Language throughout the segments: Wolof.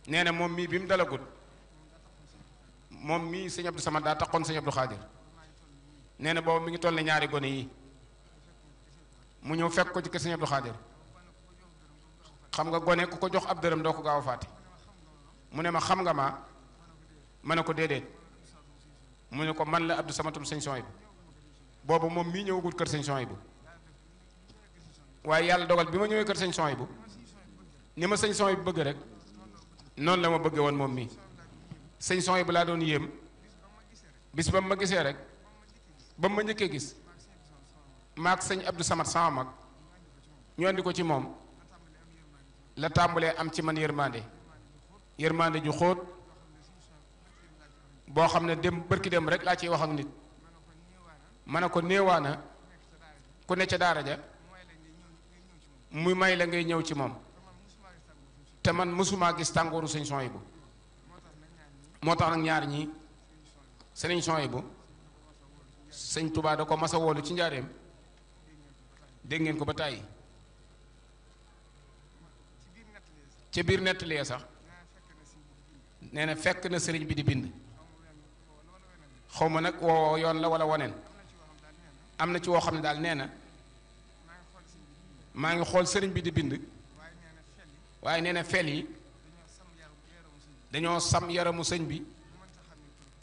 nee na moom mii bi mu dalagut moom mii sëñ Abdou Samad daa taxoon sëñ Abdou Khadir nee na boobu mi ngi toll ne ñaari gone yi mu ñëw fekk ko ci kër sëñ Abdou Khadir xam nga gone ku ko jox ab dërëm doo ko gaaw a fàtte mu ne ma xam nga ma ne ko déedéet mu ne ko man la Abdou Samatum sëñ Souhaïbou boobu moom mii ñëwagul kër sëñ Souhaïbou waaye yàlla dogal bi ma ñëwee kër sëñ Souhaïbou ni ma sëñ Souhaïbou bëgg rek noonu la ma bëggee woon moom mii sëñ Souhaïbou laa doon yéem bis ba mu ma gisee rek ba mu ma njëkkee gis maak sëñ Abdou Samad sama mag ñu andi ko ci moom la tàmbalee am ci man yërmande ju xóot boo xam ne dem bërki dem rek laa ciy wax ak nit ma ne ko néewaana ku ne ca daara ja muy may la ngay ñëw ci moom te man mësumaa gis tàngooru sëñ Souhaïbou moo tax nag ñaar ñi sëñ Souhaïbou sëñ Touba da ko masa woolu ci njaareem dégg ngeen ko ba tàyyi ca biir nettalee sax nee na fekk na sëriñ bi di bind xaw ma nag woo yoon la wala woneen am na ci woo xam ne daal nee na maa ngi xool sëriñ bi di bind waaye nee na fel yi dañoo sam yaramu sëñ bi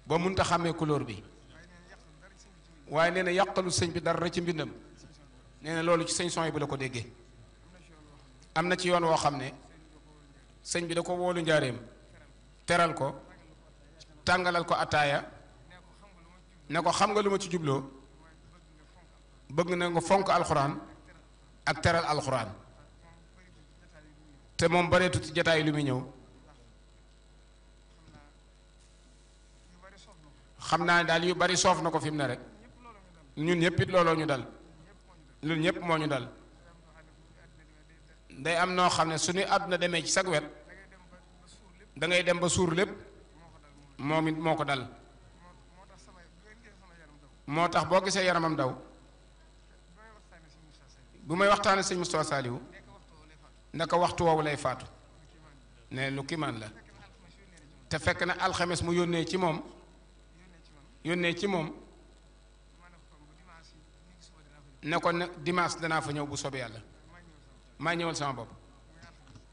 ba munta xàmmee couleur bi waaye nee na yàqalu sëñ bi dara ci mbindam nee na loolu ci sëñ Souhaïbou la ko déggee am na ci yoon woo xam ne sëñ bi da ko wóolu njaareem teral ko tàngalal ko ataaya ne ko xam nga lu ma ci jubloo bëgg na nga fonk alxuraan ak teral alxuraan te moom bareetu ci jataay lu muy ñëw xam naa ne daal yu bari soof na ko fi mu ne rek ñun ñëpp it looloo ñu dal ñun ñëpp moo ñu dal day am noo xam ne suñu àdduna demee ci sag wet da ngay dem ba suur lépp moom it moo ko dal moo tax boo gisee yaramam daw bu may waxtaane sëñ Moustapha Saliou ndaka waxtu woowu lay faatu ne lu kimaan la te fekk na alxames mu yónnee ci moom ne ko ne dimanche danaa fa ñëw bu soobee yàlla maa ñëwal sama bopp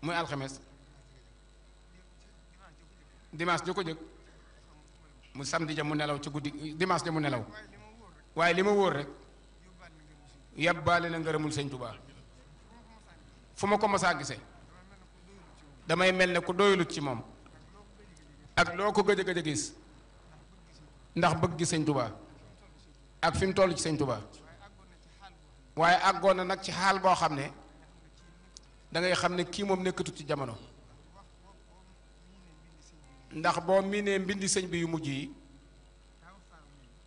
muy alxames dimanche ju ko jëkk mu samedi ja mu nelaw ci guddi dimanche ja mu nelaw waaye li ma wóor rek yàbbaale na ngërëmul sëñ Touba fu ma ko masaa gisee damay mel ne ku doyulut ci moom ak loo ko gëj a gis ndax bëgg gi sëñ Touba ak fi mu toll ci sëñ Touba waaye àggoon na nag ci xaal boo xam ne da ngay xam ne kii moom nekkatut ci jamono ndax boo miinee mbindi sëñ bi yu mujj yi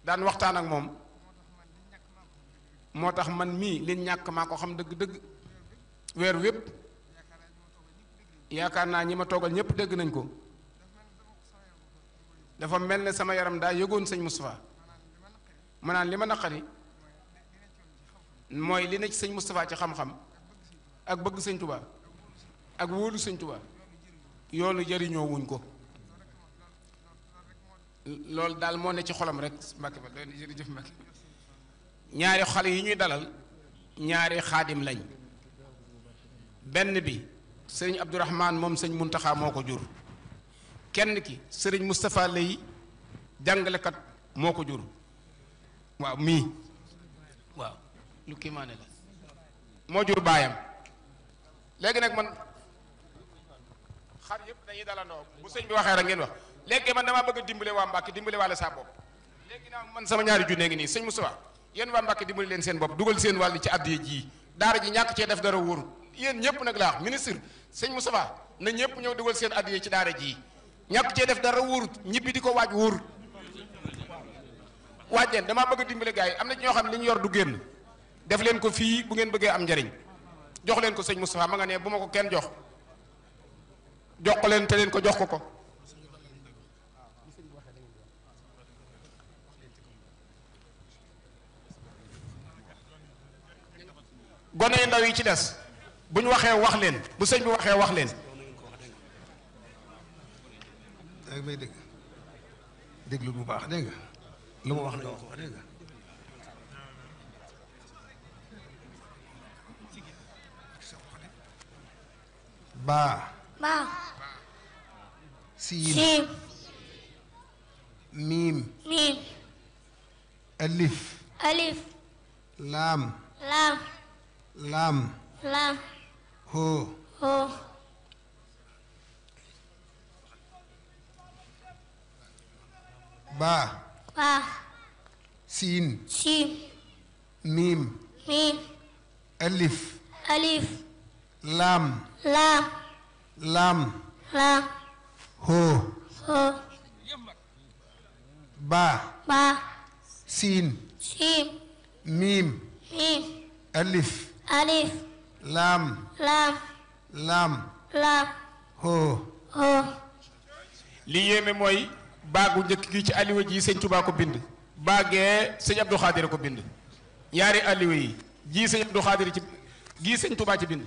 daan waxtaan ak moom moo tax man mii li ñàkk maa ko xam dëgg-dëgg weer wépp yaakaar naa ñi ma toogal ñépp dégg nañ ko dafa mel ne sama yaram daa yëgoon sëñ Moustapha ma naan li ma naqari mooy li ne ci sëñ Moustapha ci xam-xam ak bëgg sëñ Touba ak wóolu sëñ Touba yoonu jëriñoo wuñ ko loolu daal moo ne ci xolam rek Mbàkke ba doy na jërëjëf Mbàkke ñaari xale yi ñuy dalal ñaari xaadim lañ benn bi sëriñ Abdourahman moom sëñ Muntaxa moo ko jur kenn ki sëriñ Moustapha Lay jàngalekat moo ko jur waaw mii waaw lu kiimaane la moo jur baayam léegi nag man xar yëpp dañuy dalandoo bu sëñ bi waxee rek ngeen wax léegi man damaa bëgg a dimbale waa Mbàkke dimbale waale saa bopp léegi naa man sama ñaari junne ngi nii sëñ Moustapha yéen waa Mbàkke dimbale leen seen bopp dugal seen wàll ci addiya ji daara ji ñàkk cee def dara wóorul yéen ñëpp nag laa wax ministre sëñ Moustapha na ñëpp ñëw dugal seen addiya ci daara ji ñàkk cee def dara wóorut ñibbi di ko waaj wóorut waaj leen damaa bëgg a dimbale gars yi am na ci ñoo xam ne li ñu yor du génn def leen ko fii bu ngeen bëggee am njariñ jox leen ko sëñ Moustapha ma nga ne bu ma ko kenn jox ko leen te leen ko jox ko gone yu ndaw yi ci des bu ñu waxee wax leen bu sëñ bi waxee wax leen ak may dégg déglu bu baax dégg nga lu ma wax na nga ko wax dégg nga baa baa siin siin miim miim alif alif laam laam laam laam hoo hoo baa baa siin siin miim miim alif alif laam laam laam laam hoo hoo baa baa siin siin miim miim alif alif laam laam laam laam hoo hoo li yéeme mooy baagu njëkk gi ci alliwa ji sëñ Tuubaa ko bind baagee sëñ Abdou Khadir ko bind ñaari alliwa yi ji sëñ Abdou Khadir ci gii sëñ Tuubaa ci bind